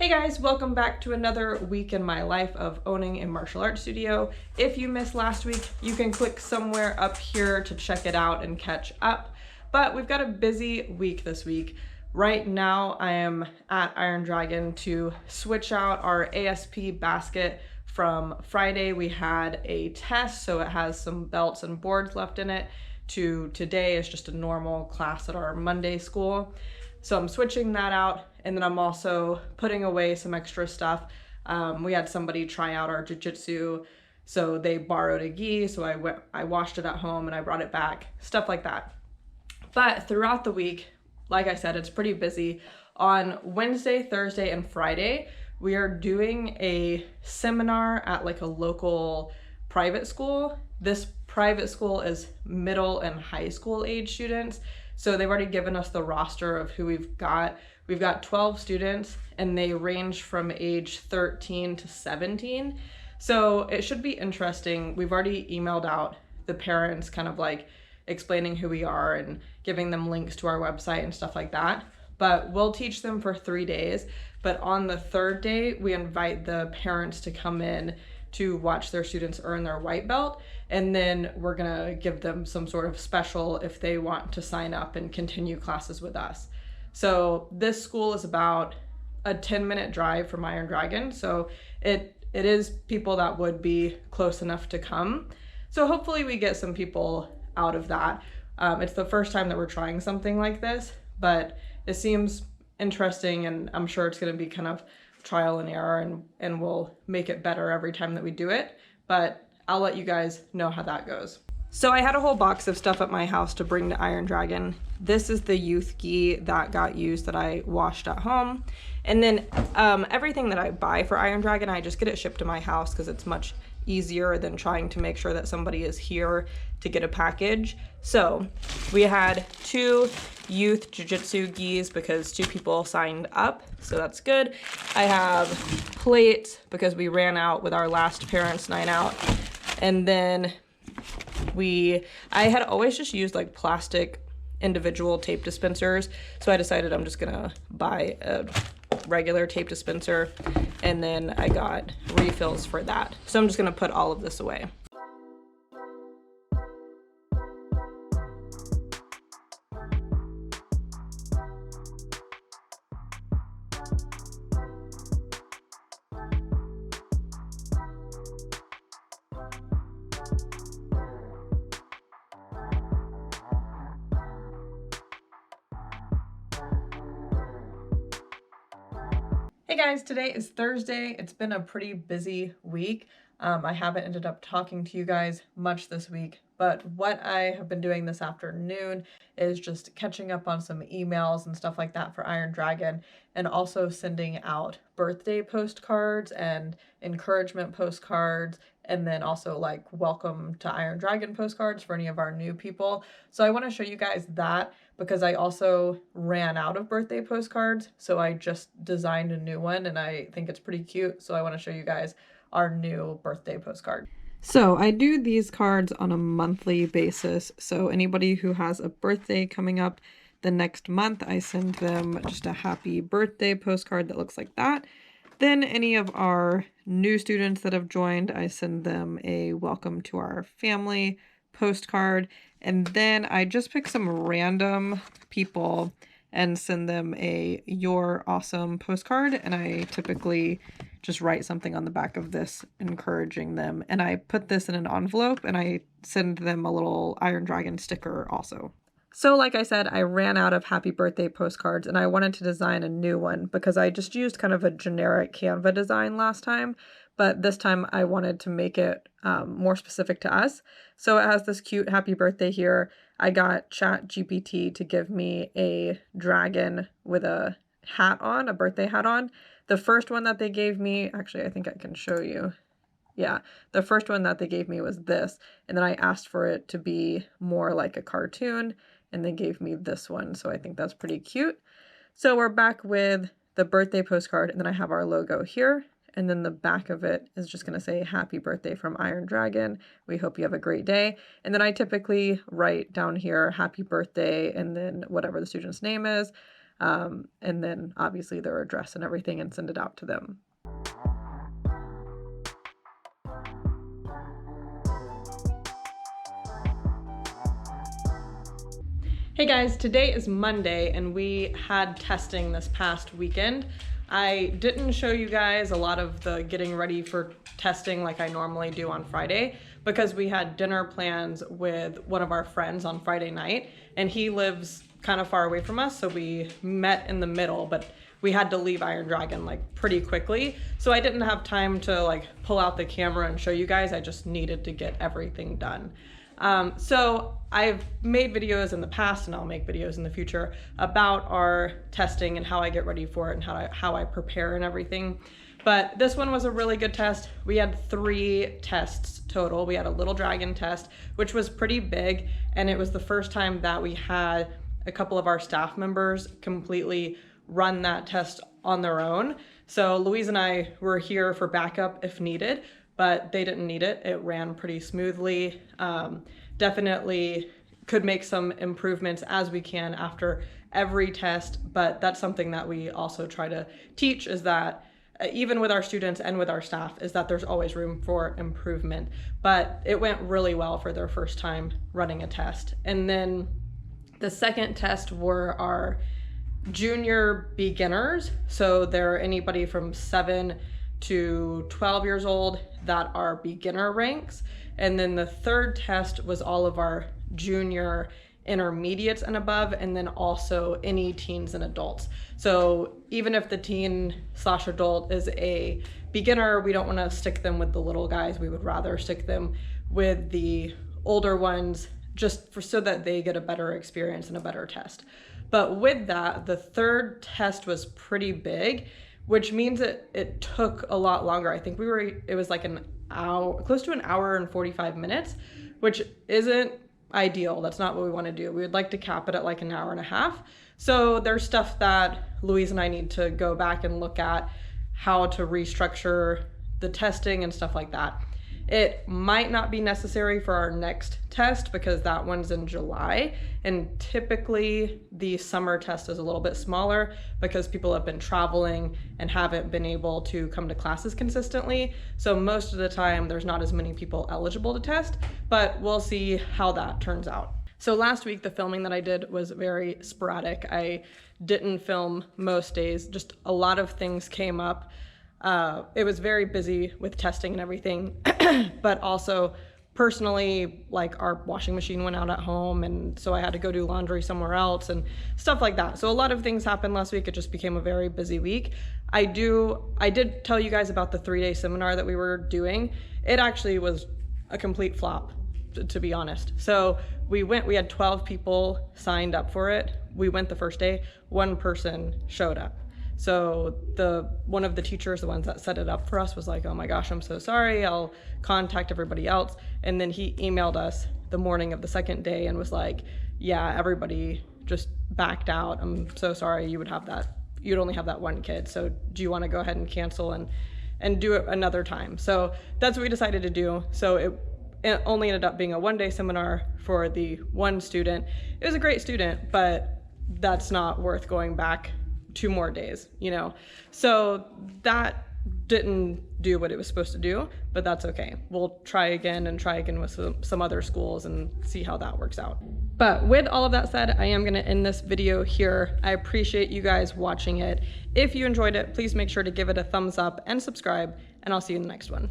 Hey guys, welcome back to another week in my life of owning a martial arts studio. If you missed last week, you can click somewhere up here to check it out and catch up. But we've got a busy week this week. Right now, I am at Iron Dragon to switch out our ASP basket. From Friday, we had a test, so it has some belts and boards left in it, to today is just a normal class at our Monday school. So I'm switching that out, and then I'm also putting away some extra stuff. We had somebody try out our jiu-jitsu, so they borrowed a gi, so I washed it at home and I brought it back, stuff like that. But throughout the week, like I said, it's pretty busy. On Wednesday, Thursday, and Friday, we are doing a seminar at like a local private school. This private school is middle and high school age students. So they've already given us the roster of who we've got. We've got 12 students and they range from age 13 to 17. So it should be interesting. We've already emailed out the parents, kind of like explaining who we are and giving them links to our website and stuff like that. But we'll teach them for 3 days. But on the third day, we invite the parents to come in to watch their students earn their white belt. And then we're gonna give them some sort of special if they want to sign up and continue classes with us. So this school is about a 10-minute drive from Iron Dragon. So it is people that would be close enough to come. So hopefully we get some people out of that. It's the first time that we're trying something like this, but it seems interesting, and I'm sure it's gonna be kind of trial and error, and we'll make it better every time that we do it, but I'll let you guys know how that goes. So I had a whole box of stuff at my house to bring to Iron Dragon. This is the youth gi that got used that I washed at home. And then everything that I buy for Iron Dragon, I just get it shipped to my house because it's much easier than trying to make sure that somebody is here to get a package. So we had 2 youth jiu-jitsu gis because 2 people signed up, so that's good. I have plates because we ran out with our last parents' night out. And then I had always just used like plastic individual tape dispensers, so I decided I'm just gonna buy a regular tape dispenser, and then I got refills for that. So I'm just gonna put all of this away. Hey guys, today is Thursday. It's been a pretty busy week. I haven't ended up talking to you guys much this week, but what I have been doing this afternoon is just catching up on some emails and stuff like that for Iron Dragon, and also sending out birthday postcards and encouragement postcards, and then also like welcome to Iron Dragon postcards for any of our new people. So I want to show you guys that because I also ran out of birthday postcards, so I just designed a new one and I think it's pretty cute, so I want to show you guys our new birthday postcard. So I do these cards on a monthly basis, so anybody who has a birthday coming up the next month, I send them just a happy birthday postcard that looks like that. Then any of our new students that have joined, I send them a welcome to our family postcard. And then I just pick some random people and send them a "You're awesome" postcard. And I typically just write something on the back of this encouraging them. And I put this in an envelope and I send them a little Iron Dragon sticker also. So like I said, I ran out of happy birthday postcards and I wanted to design a new one because I just used kind of a generic Canva design last time, but this time I wanted to make it more specific to us. So it has this cute happy birthday here. I got ChatGPT to give me a dragon with a hat on, a birthday hat on. The first one that they gave me, actually I think I can show you. Yeah, the first one that they gave me was this, and then I asked for it to be more like a cartoon, and they gave me this one, so I think that's pretty cute. So we're back with the birthday postcard, and then I have our logo here, and then the back of it is just going to say happy birthday from Iron Dragon. We hope you have a great day. And then I typically write down here happy birthday and then whatever the student's name is. and then obviously their address and everything, and send it out to them. Hey guys, today is Monday and we had testing this past weekend. I didn't show you guys a lot of the getting ready for testing like I normally do on Friday because we had dinner plans with one of our friends on Friday night, and he lives kind of far away from us, so we met in the middle, but we had to leave Iron Dragon like pretty quickly. So I didn't have time to like pull out the camera and show you guys. I just needed to get everything done. So I've made videos in the past, and I'll make videos in the future about our testing and how I get ready for it and how I prepare and everything. But this one was a really good test. We had 3 tests total. We had a Little Dragon test, which was pretty big, and it was the first time that we had a couple of our staff members completely run that test on their own. So Louise and I were here for backup if needed, but they didn't need it. It ran pretty smoothly. Definitely could make some improvements as we can after every test, but that's something that we also try to teach, is that even with our students and with our staff, is that there's always room for improvement. But it went really well for their first time running a test. And then the second test were our junior beginners. So they're anybody from 7 to 12 years old that are beginner ranks. And then the third test was all of our junior intermediates and above, and then also any teens and adults. So even if the teen/adult is a beginner, we don't want to stick them with the little guys. We would rather stick them with the older ones, just so that they get a better experience and a better test. But with that, the third test was pretty big, which means it took a lot longer. I think it was like an hour, close to an hour and 45 minutes, which isn't ideal. That's not what we want to do. We would like to cap it at like an hour and a half. So there's stuff that Louise and I need to go back and look at, how to restructure the testing and stuff like that. It might not be necessary for our next test because that one's in July, and typically the summer test is a little bit smaller because people have been traveling and haven't been able to come to classes consistently. So most of the time there's not as many people eligible to test, but we'll see how that turns out. So last week the filming that I did was very sporadic. I didn't film most days, just a lot of things came up. It was very busy with testing and everything, but also personally, like our washing machine went out at home, and so I had to go do laundry somewhere else and stuff like that. So a lot of things happened last week. It just became a very busy week. I did tell you guys about the 3-day seminar that we were doing. It actually was a complete flop, to be honest. So we had 12 people signed up for it. We went the first day, 1 person showed up. So one of the teachers, the ones that set it up for us, was like, oh my gosh, I'm so sorry, I'll contact everybody else. And then he emailed us the morning of the second day and was like, yeah, everybody just backed out. I'm so sorry, you'd only have that 1 kid. So do you want to go ahead and cancel and do it another time? So that's what we decided to do. So it only ended up being a 1-day seminar for the 1 student. It was a great student, but that's not worth going back 2 more days, you know? So that didn't do what it was supposed to do, but that's okay. We'll try again with some other schools and see how that works out. But with all of that said, I am gonna end this video here. I appreciate you guys watching it. If you enjoyed it, please make sure to give it a thumbs up and subscribe, and I'll see you in the next one.